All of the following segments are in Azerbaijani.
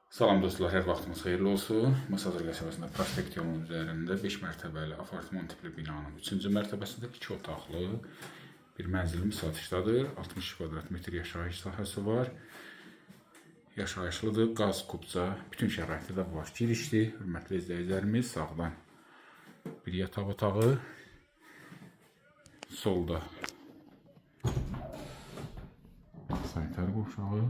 Salam dostlar, hər vaxtınız xeyirli olsun. Masazır qəsəbəsində Prospekt yolunun üzərində 5 mərtəbəli apartman tipli binanın 3-cü mərtəbəsində 2 otaqlı bir mənzilim satışdadır. 60 kvadrat metr yaşayış sahəsi var. Yaşayışlıdır, qaz, kubca, bütün şəraiti də var. Girişdir, hörmətli izləyicilərimiz, sağdan bir yataq otağı, solda sanitar qovşağı,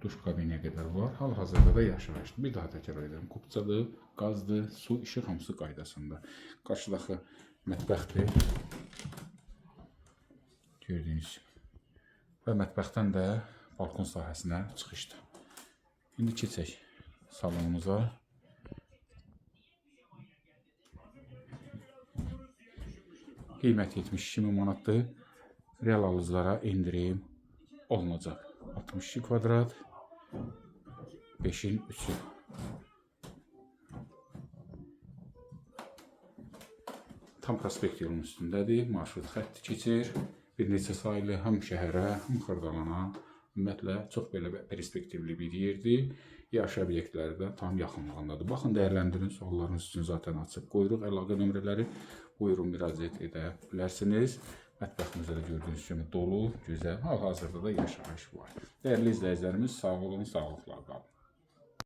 duş kabinə qədər var. Hal-hazırda da yaşayışdır. Bir daha təkrar edirəm. Kubcadır, qazdır, su, işıq hamısı qaydasında. Qarşıdakı mətbəxdir. Gördüyünüz və mətbəxdən də balkon sahəsinə çıxışdır. İndi keçək salonumuza. Qiymət 72 min manatdır. Real alıcılara indirim olunacaq. 62 kvadrat, 5'in 3'ü. Tam Prospekt yolunun üstündədir. Marşrut xətti keçir. Bir neçə sayılı həm şəhərə, həm Xırdalana, ümumiyyətlə çox belə perspektivli bir yerdir. Yaşayış obyektləri də tam yaxınlığındadır. Baxın, dəyərləndirin, suallarınız üçün zaten açıq qoyuruq. Əlaqə nömrələri, buyurun müraciət edə bilərsiniz. Mətbəximizdə də gördüyünüz kimi dolu, gözəl, hal-hazırda da yaşayış var. Dəyərli izləyicilərimiz, sağ olun, sağlıqla qalın.